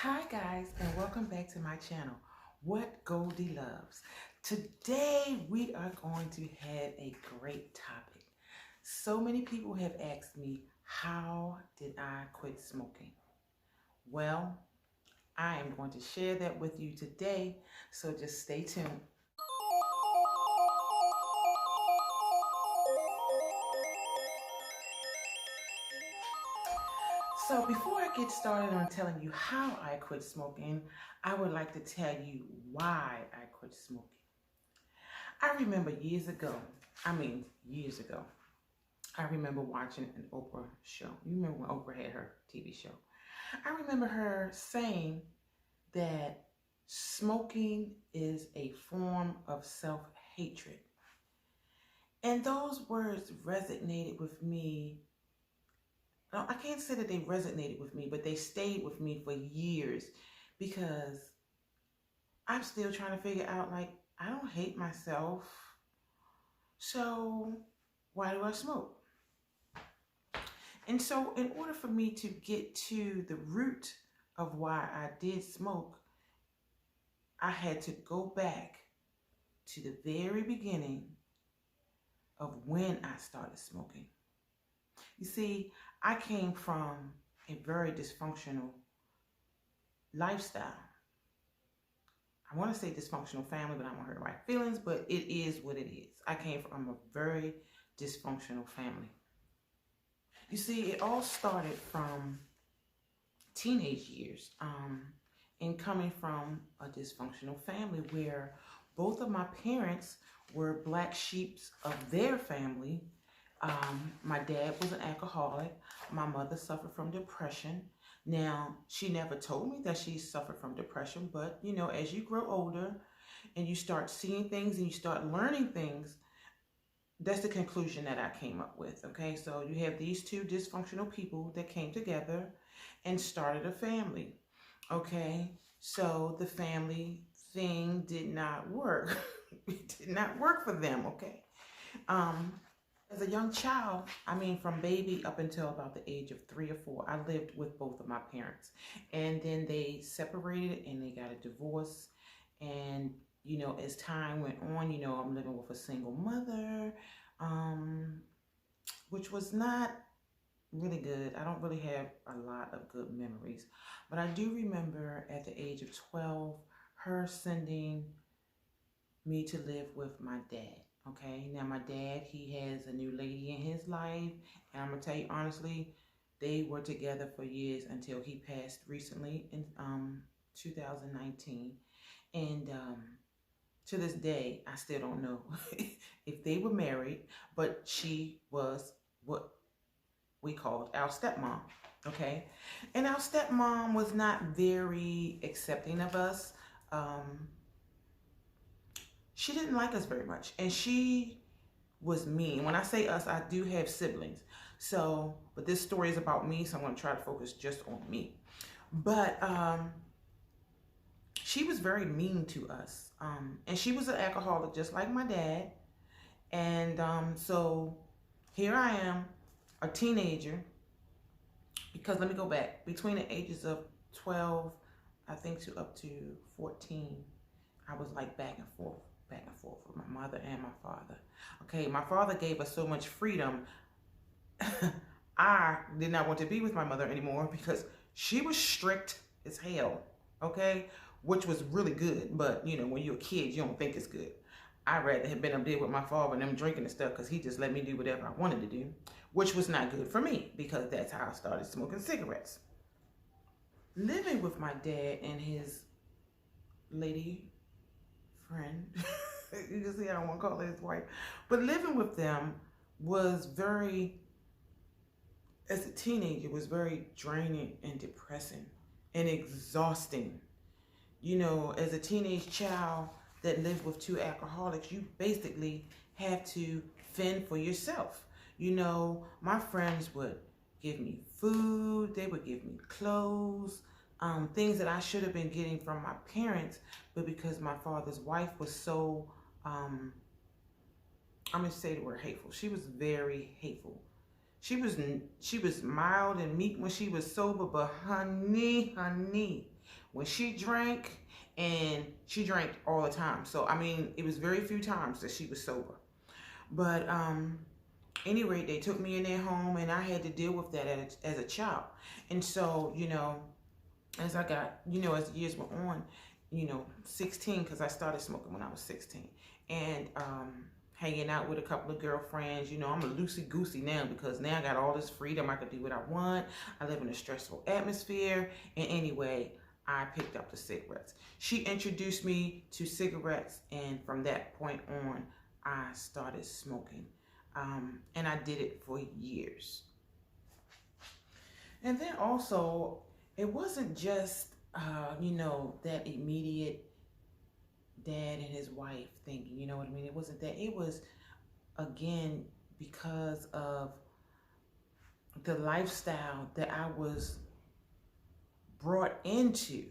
Hi guys, and welcome back to my channel, What Goldie Loves. Today we are going to have a great topic. So many people have asked me, how did I quit smoking? Well, I am going to share that with you today, so just stay tuned. So before I get started on telling you how I quit smoking, I would like to tell you why I quit smoking. I remember years ago, I remember watching an Oprah show. You remember when Oprah had her TV show? I remember her saying that smoking is a form of self-hatred. And those words resonated with me. I can't say that they resonated with me, but they stayed with me for years because I'm still trying to figure out, like, I don't hate myself. So why do I smoke? And so in order for me to get to the root of why I did smoke, I had to go back to the very beginning of when I started smoking. You see, I came from a very dysfunctional lifestyle. I want to say dysfunctional family, but I don't want to hurt my feelings, but it is what it is. I came from a very dysfunctional family. You see, it all started from teenage years, and coming from a dysfunctional family where both of my parents were black sheeps of their family. My dad was an alcoholic. My mother suffered from depression. Now, she never told me that she suffered from depression, but you know, as you grow older and you start seeing things and you start learning things, that's the conclusion that I came up with, okay? So you have these two dysfunctional people that came together and started a family, okay? So the family thing did not work. It did not work for them, okay? As a young child, from baby up until about the age of 3 or 4, I lived with both of my parents. And then they separated and they got a divorce. And, you know, as time went on, you know, I'm living with a single mother, which was not really good. I don't really have a lot of good memories. But I do remember at the age of 12, her sending me to live with my dad. Okay, now my dad, he has a new lady in his life, and I'm gonna tell you honestly, they were together for years until he passed recently in 2019. And to this day, I still don't know if they were married, but she was what we called our stepmom. Okay, and our stepmom was not very accepting of us. She didn't like us very much, and she was mean. When I say us, I do have siblings. So, but this story is about me, so I'm going to try to focus just on me. But she was very mean to us, and she was an alcoholic just like my dad. And so here I am, a teenager, because let me go back, between the ages of 12, I think, to up to 14, I was like back and forth with my mother and my father. Okay, my father gave us so much freedom. I did not want to be with my mother anymore because she was strict as hell, okay? Which was really good, but you know, when you're a kid, you don't think it's good. I'd rather have been up there with my father and them drinking and stuff because he just let me do whatever I wanted to do, which was not good for me because that's how I started smoking cigarettes. Living with my dad and his lady friend, you can see I don't want to call her his wife, but living with them was very, as a teenager, was very draining and depressing and exhausting. You know, as a teenage child that lived with two alcoholics, you basically have to fend for yourself. You know, my friends would give me food, they would give me clothes, things that I should have been getting from my parents, but because my father's wife was so, I'm gonna say the word hateful. She was very hateful. She was mild and meek when she was sober, but honey, when she drank, and she drank all the time. So, I mean, it was very few times that she was sober. But anyway, they took me in their home, and I had to deal with that as a child. And so, you know, as I got, you know, as the years went on, you know, 16, because I started smoking when I was 16. And hanging out with a couple of girlfriends. You know, I'm a loosey-goosey now because now I got all this freedom. I could do what I want. I live in a stressful atmosphere. And anyway, I picked up the cigarettes. She introduced me to cigarettes, and from that point on, I started smoking. And I did it for years. And then also, it wasn't just, you know, that immediate dad and his wife thinking, you know what I mean? It wasn't that. It was, again, because of the lifestyle that I was brought into.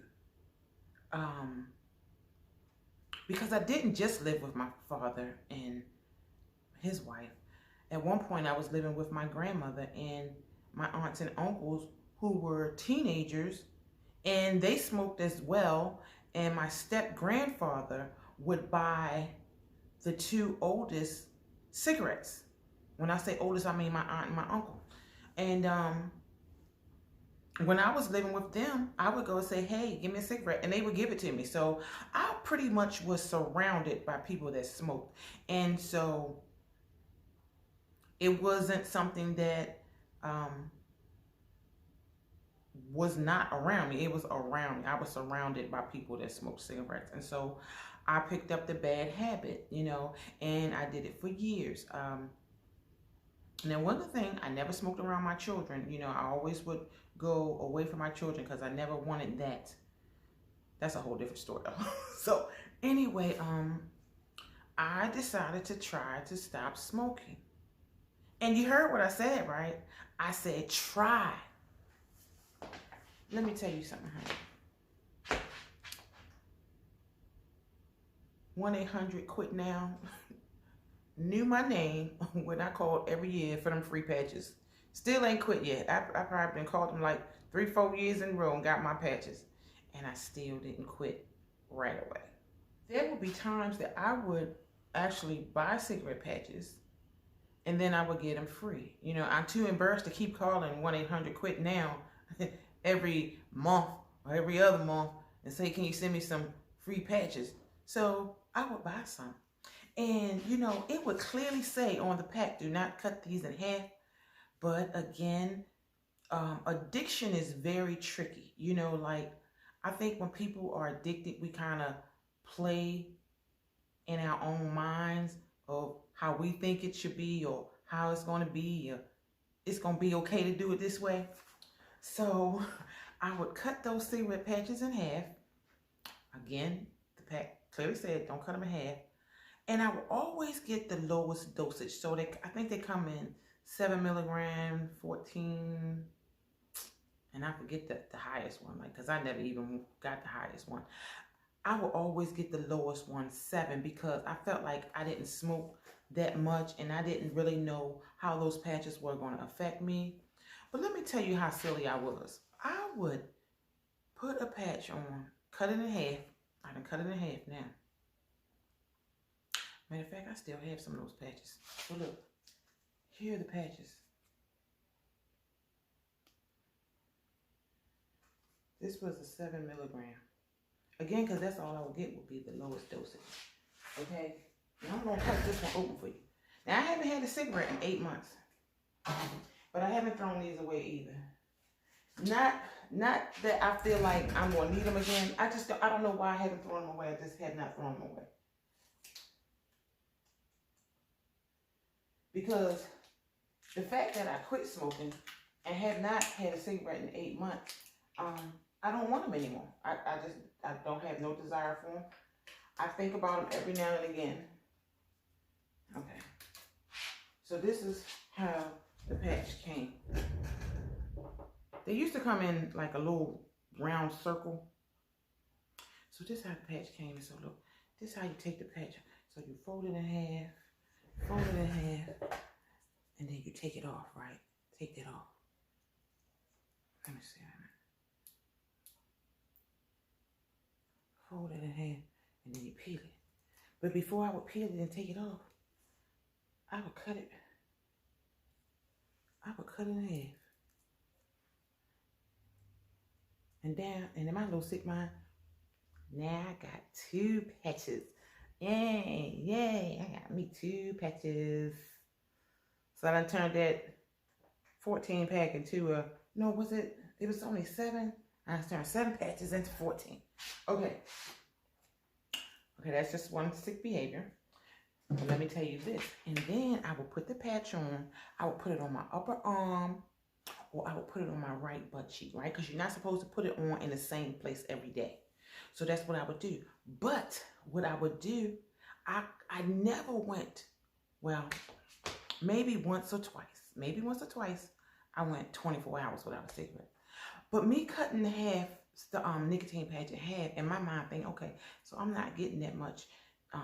Because I didn't just live with my father and his wife. At one point, I was living with my grandmother and my aunts and uncles who were teenagers, and they smoked as well. And my step-grandfather would buy the two oldest cigarettes. When I say oldest, I mean my aunt and my uncle. And when I was living with them, I would go and say, hey, give me a cigarette, and they would give it to me. So I pretty much was surrounded by people that smoked. And so it wasn't something that was not around me. It was around me. I was surrounded by people that smoked cigarettes. And so I picked up the bad habit, you know, and I did it for years. Now, one thing, I never smoked around my children. You know, I always would go away from my children because I never wanted that. That's a whole different story, though. So anyway, I decided to try to stop smoking. And you heard what I said, right? I said, try. Let me tell you something, honey. 1-800-QUIT-NOW knew my name when I called every year for them free patches. Still ain't quit yet. I probably been called them like 3-4 years in a row and got my patches. And I still didn't quit right away. There would be times that I would actually buy cigarette patches and then I would get them free. You know, I'm too embarrassed to keep calling 1-800-QUIT-NOW every month or every other month and say, can you send me some free patches? So I would buy some. And, you know, it would clearly say on the pack, do not cut these in half. But again, addiction is very tricky. You know, like, I think when people are addicted, we kind of play in our own minds of how we think it should be or how it's going to be. Or it's going to be okay to do it this way. So I would cut those cigarette patches in half. Again, the pack clearly said don't cut them in half. And I will always get the lowest dosage. So I think they come in 7 milligram, 14, and I forget the highest one, like, because I never even got the highest one. I will always get the lowest one, 7, because I felt like I didn't smoke that much and I didn't really know how those patches were going to affect me. But let me tell you how silly I was. I would put a patch on, cut it in half. I done cut it in half now. Matter of fact, I still have some of those patches. So look, here are the patches. This was a 7 milligram. Again, because that's all I would get would be the lowest dosage. Okay? And I'm going to cut this one open for you. Now, I haven't had a cigarette in 8 months. But I haven't thrown these away either. Not that I feel like I'm going to need them again. I don't know why I haven't thrown them away. I just have not thrown them away. Because the fact that I quit smoking and have not had a cigarette in 8 months, I don't want them anymore. I don't have no desire for them. I think about them every now and again. Okay. So this is how the patch came. They used to come in like a little round circle. So this is how the patch came. So look, this is how you take the patch. So you fold it in half, and then you take it off, right? Take that off. Let me see. fold it in half, and then you peel it. But before I would peel it and take it off, I would cut it. I would cut it in half. And down, and in my little sick mind, now I got 2 patches. Yay, yay, I got me 2 patches. So I done turned that 14 pack into a, no, was it? It was only 7. I turned 7 patches into 14. Okay. Okay, that's just one sick behavior. But let me tell you this. And then I will put the patch on. I will put it on my upper arm, or I will put it on my right butt cheek, right? Because you're not supposed to put it on in the same place every day. So that's what I would do. But what I would do, I never went, well, maybe once or twice, I went 24 hours without a cigarette. But me cutting half the nicotine patch in half, in my mind thinking, okay, so I'm not getting that much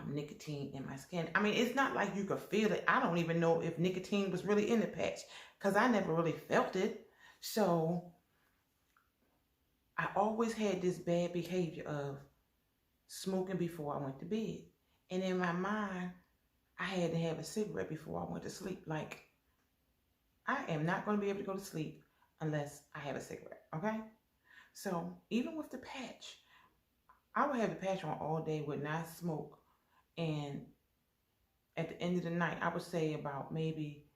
nicotine in my skin. I mean, it's not like you could feel it. I don't even know if nicotine was really in the patch because I never really felt it. So I always had this bad behavior of smoking before I went to bed. And in my mind, I had to have a cigarette before I went to sleep. Like, I am not going to be able to go to sleep unless I have a cigarette, okay? So even with the patch, I would have the patch on all day, would not smoke. And at the end of the night, I would say about maybe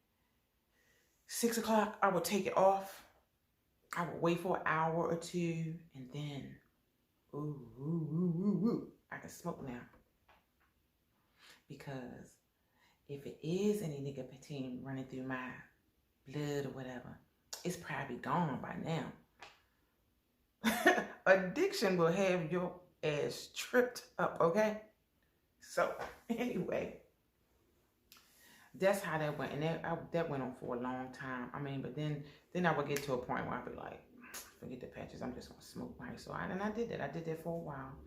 6 o'clock, I would take it off. I would wait for an hour or 2, and then, I can smoke now. Because if it is any nicotine running through my blood or whatever, it's probably gone by now. Addiction will have your ass tripped up, okay? So, anyway, that's how that went. And that went on for a long time. I mean, but then I would get to a point where I'd be like, forget the patches, I'm just going to smoke, right? So, I did that. I did that for a while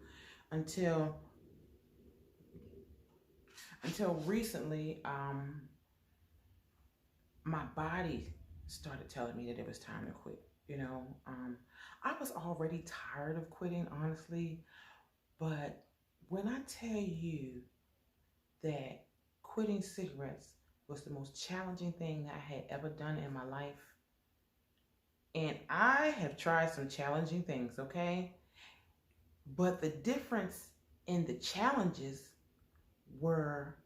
until recently, my body started telling me that it was time to quit. You know, I was already tired of quitting, honestly. But when I tell you that quitting cigarettes was the most challenging thing I had ever done in my life, and I have tried some challenging things, okay? But the difference in the challenges were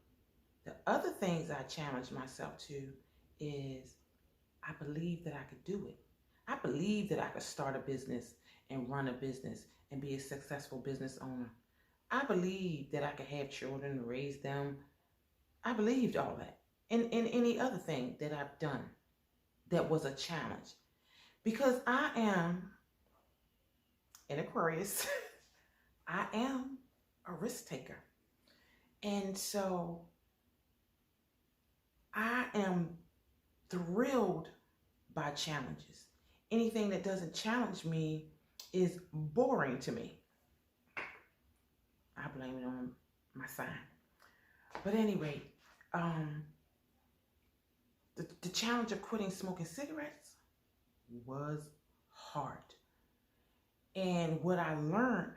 the other things I challenged myself to is I believed that I could do it. I believed that I could start a business and run a business and be a successful business owner. I believed that I could have children and raise them. I believed all that. And any other thing that I've done that was a challenge. Because I am an Aquarius. I am a risk taker. And so I am thrilled by challenges. Anything that doesn't challenge me is boring to me. I blame it on my sign. But anyway, the challenge of quitting smoking cigarettes was hard. And what I learned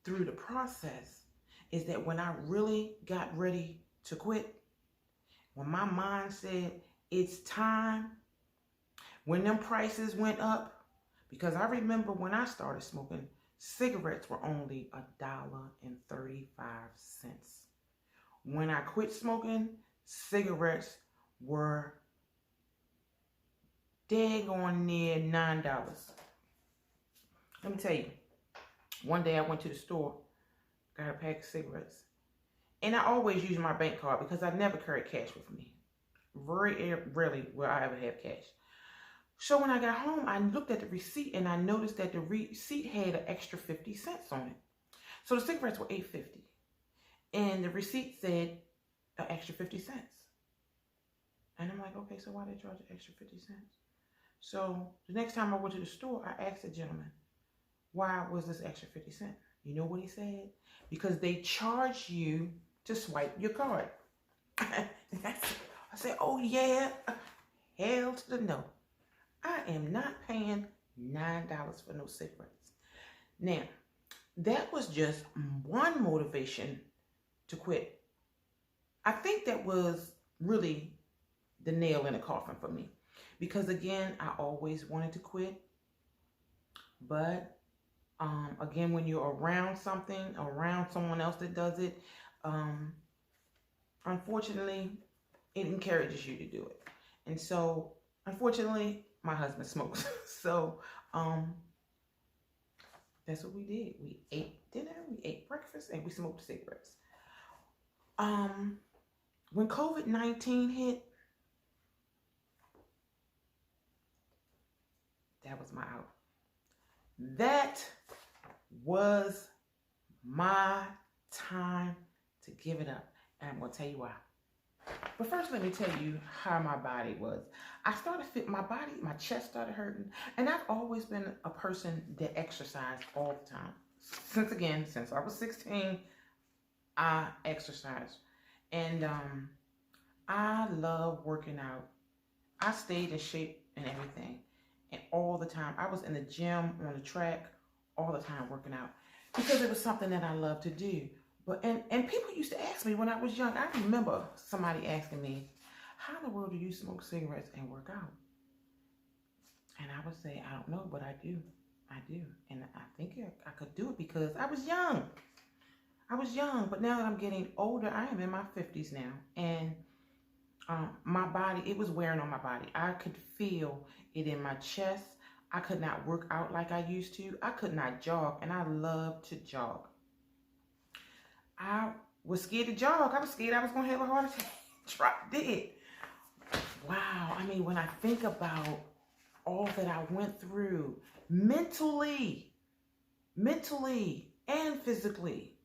through the process is that when I really got ready to quit, when my mind said it's time, when them prices went up, because I remember when I started smoking, cigarettes were only $1.35. When I quit smoking, cigarettes were daggone near $9. Let me tell you, one day I went to the store, got a pack of cigarettes, and I always use my bank card because I never carry cash with me. Very rarely will I ever have cash. So when I got home, I looked at the receipt and I noticed that the receipt had an extra 50 cents on it. So the cigarettes were $8.50. And the receipt said an extra 50 cents. And I'm like, okay, so why they charge an extra 50 cents? So the next time I went to the store, I asked the gentleman, why was this extra 50 cents? You know what he said? Because they charge you to swipe your card. I said, oh yeah, hell to the no. I am not paying $9 for no cigarettes. Now, that was just one motivation to quit. I think that was really the nail in the coffin for me. Because again, I always wanted to quit. But again, when you're around something, around someone else that does it, unfortunately, it encourages you to do it. And so, unfortunately, my husband smokes. So, that's what we did. We ate dinner, we ate breakfast, and we smoked cigarettes. When COVID-19 hit, that was my out. That was my time to give it up. And I'm going to tell you why. But first, let me tell you how my body was. I started my chest started hurting. And I've always been a person that exercised all the time. Since I was 16, I exercised. And I love working out. I stayed in shape and everything. And all the time. I was in the gym, on the track, all the time working out. Because it was something that I loved to do. But and people used to ask me when I was young. I remember somebody asking me, how in the world do you smoke cigarettes and work out? And I would say, I don't know, but I do. I do. And I think I could do it because I was young. I was young. But now that I'm getting older, I am in my 50s now. And my body, it was wearing on my body. I could feel it in my chest. I could not work out like I used to. I could not jog, and I love to jog. I was scared to jog. I was scared I was going to have a heart attack. Drop dead. Wow. I mean, when I think about all that I went through mentally and physically.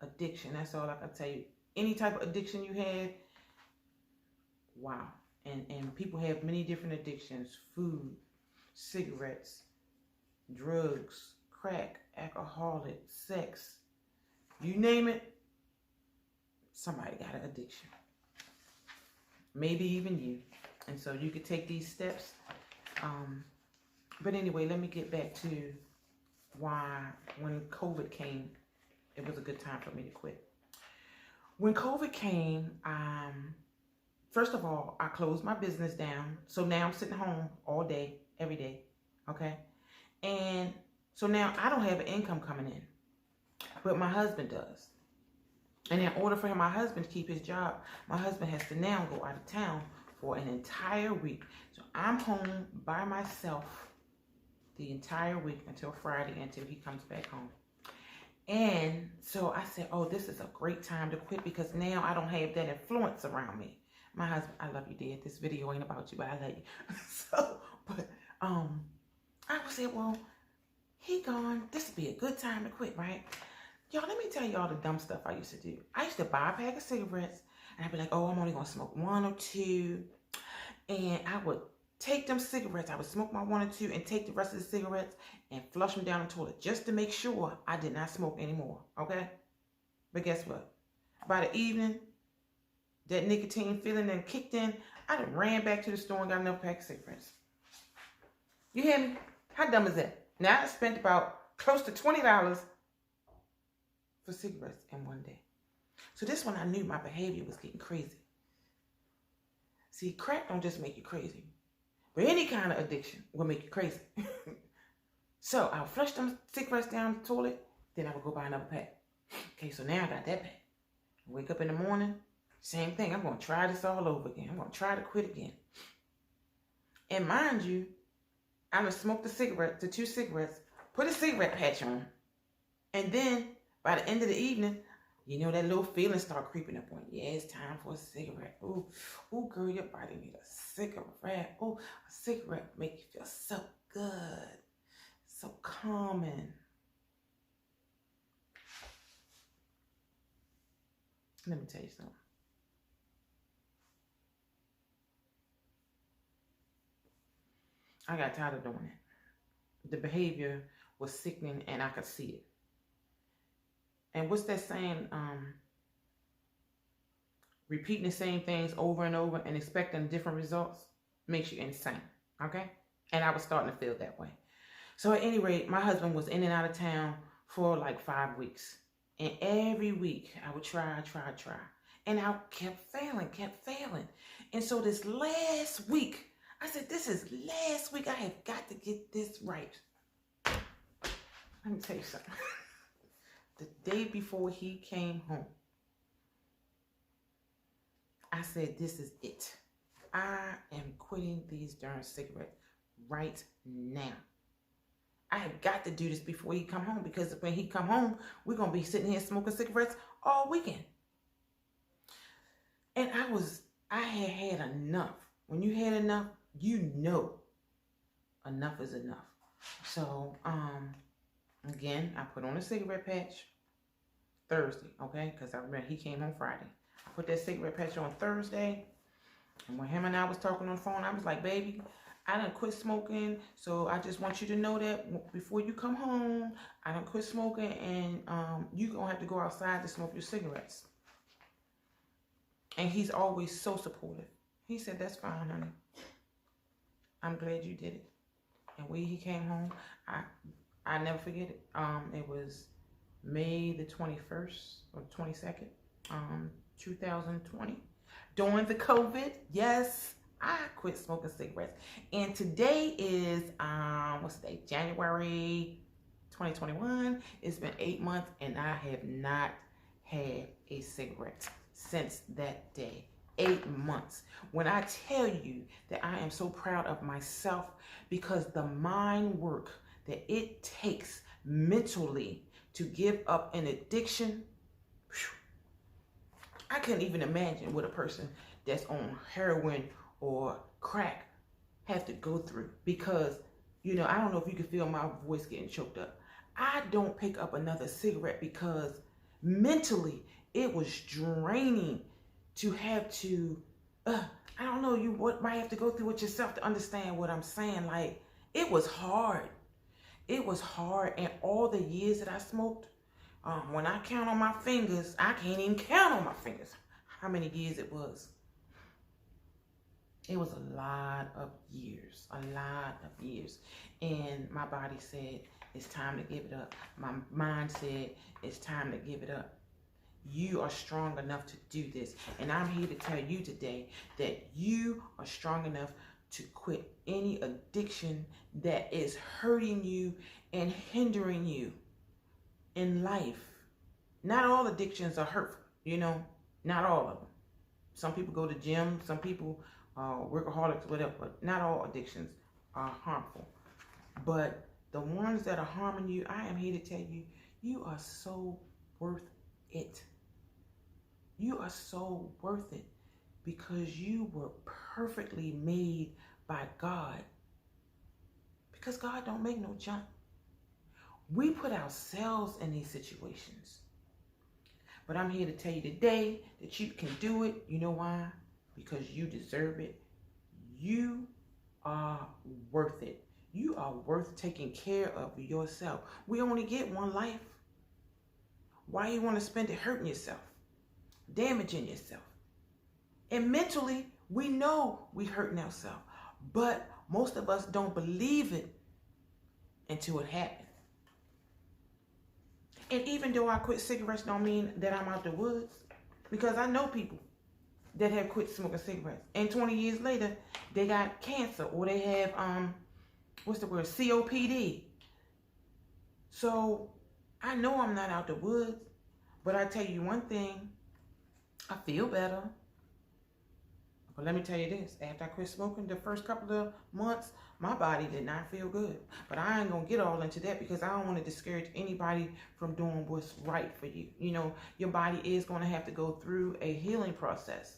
Addiction, that's all I can tell you. Any type of addiction you have, wow. And people have many different addictions. Food, cigarettes, drugs, crack, alcoholic, sex. You name it, somebody got an addiction. Maybe even you. And so you could take these steps. But anyway, let me get back to why when COVID came, it was a good time for me to quit. When COVID came, first of all, I closed my business down. So now I'm sitting home all day, every day, okay? And so now I don't have an income coming in, but my husband does. And in order for my husband to keep his job, my husband has to now go out of town for an entire week. So I'm home by myself the entire week until Friday, until he comes back home. And so I said, oh, this is a great time to quit because now I don't have that influence around me. My husband, I love you, Dad. This video ain't about you, but I love you. So, but I said, well, he gone. This would be a good time to quit, right? Y'all, let me tell you all the dumb stuff I used to do. I used to buy a pack of cigarettes, and I'd be like, oh, I'm only going to smoke one or two. And I would take them cigarettes. I would smoke my one or two and take the rest of the cigarettes and flush them down the toilet just to make sure I did not smoke anymore, okay? But guess what? By the evening, that nicotine feeling then kicked in, I done ran back to the store and got another pack of cigarettes. You hear me? How dumb is that? Now I spent about close to $20 for cigarettes in one day. So this one I knew my behavior was getting crazy. See, crack don't just make you crazy, but any kind of addiction will make you crazy. So I would flush them cigarettes down the toilet, then I would go buy another pack. Okay, so now I got that pack. Wake up in the morning, same thing. I'm going to try this all over again. I'm going to try to quit again. And mind you, I'm going to smoke the two cigarettes, put a cigarette patch on, and then by the end of the evening, you know that little feeling start creeping up on you. Yeah, it's time for a cigarette. Ooh, ooh, girl, your body need a cigarette. Ooh, a cigarette make you feel so good, so calming. Let me tell you something. I got tired of doing it. The behavior was sickening and I could see it. And what's that saying? Repeating the same things over and over and expecting different results makes you insane, okay? And I was starting to feel that way. So at any rate, my husband was in and out of town for like 5 weeks. And every week I would try. And I kept failing. And so this last week, I said, this is last week. I have got to get this right. Let me tell you something. The day before he came home, I said, this is it. I am quitting these darn cigarettes right now. I have got to do this before he come home, because when he come home, we're going to be sitting here smoking cigarettes all weekend. And I had enough. When you had enough, you know enough is enough. So, again, I put on a cigarette patch Thursday, okay? Because I remember he came home Friday. I put that cigarette patch on Thursday. And when him and I was talking on the phone, I was like, baby, I done quit smoking. So I just want you to know that before you come home, I done quit smoking, and you going to have to go outside to smoke your cigarettes. And he's always so supportive. He said, that's fine, honey. I'm glad you did it. And when he came home, I never forget it. It was May the 21st or 22nd, 2020. During the COVID, yes, I quit smoking cigarettes. And today is, what's the date? January 2021. It's been 8 months, and I have not had a cigarette since that day. 8 months. When I tell you that I am so proud of myself, because the mind work that it takes mentally to give up an addiction, I couldn't even imagine what a person that's on heroin or crack have to go through. Because, you know, I don't know if you can feel my voice getting choked up. I don't pick up another cigarette because mentally it was draining to have to, I don't know, you might have to go through it yourself to understand what I'm saying. Like, it was hard. It was hard. And all the years that I smoked, when I count on my fingers, I can't even count on my fingers how many years it was. It was a lot of years, And my body said, it's time to give it up. My mind said, it's time to give it up. You are strong enough to do this. And I'm here to tell you today that you are strong enough to quit any addiction that is hurting you and hindering you in life. Not all addictions are hurtful, you know, not all of them. Some people go to gym, some people workaholics, whatever, but not all addictions are harmful. But the ones that are harming you, I am here to tell you, you are so worth it. You are so worth it, because you were perfectly made by God. Because God don't make no junk. We put ourselves in these situations. But I'm here to tell you today that you can do it. You know why? Because you deserve it. You are worth it. You are worth taking care of yourself. We only get one life. Why you want to spend it hurting yourself, damaging yourself? And mentally, we know we hurting ourselves, but most of us don't believe it until it happens. And even though I quit cigarettes don't mean that I'm out the woods, because I know people that have quit smoking cigarettes, and 20 years later, they got cancer, or they have, COPD. So I know I'm not out the woods, but I tell you one thing, I feel better. But let me tell you this, after I quit smoking, the first couple of months, my body did not feel good. But I ain't going to get all into that, because I don't want to discourage anybody from doing what's right for you. You know, your body is going to have to go through a healing process.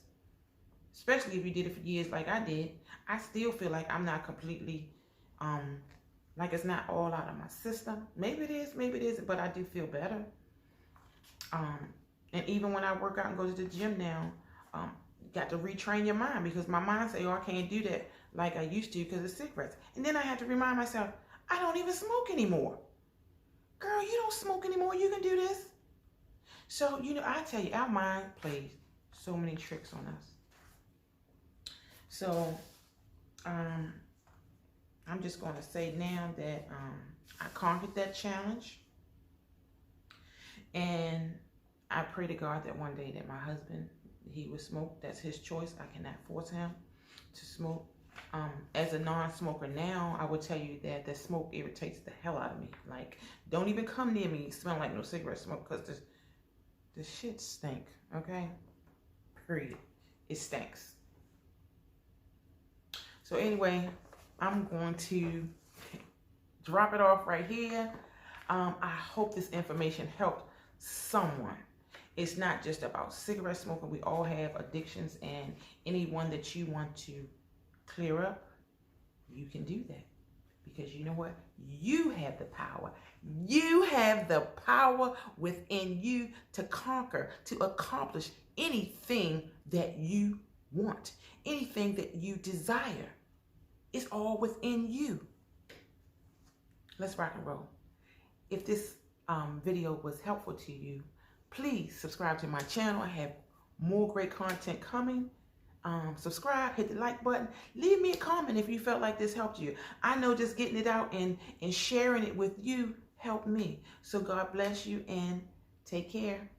Especially if you did it for years like I did. I still feel like I'm not completely, like it's not all out of my system. Maybe it is, maybe it isn't, but I do feel better. And even when I work out and go to the gym now, got to retrain your mind, because my mind say, oh, I can't do that like I used to because of cigarettes. And then I have to remind myself, I don't even smoke anymore. Girl, you don't smoke anymore. You can do this. So, you know, I tell you, our mind plays so many tricks on us. So, I'm just going to say now that I conquered that challenge. And I pray to God that one day that my husband, he would smoke. That's his choice. I cannot force him to smoke. As a non-smoker now, I would tell you that the smoke irritates the hell out of me. Like, don't even come near me. You smell like no cigarette smoke, because the shit stink, okay? Period. It stinks. So anyway, I'm going to drop it off right here. I hope this information helped someone. It's not just about cigarette smoking. We all have addictions, and any one that you want to clear up, you can do that. Because you know what? You have the power. You have the power within you to conquer, to accomplish anything that you want, anything that you desire. It's all within you. Let's rock and roll. If this video was helpful to you, please subscribe to my channel. I have more great content coming. Subscribe, hit the like button. Leave me a comment if you felt like this helped you. I know just getting it out and sharing it with you helped me. So God bless you and take care.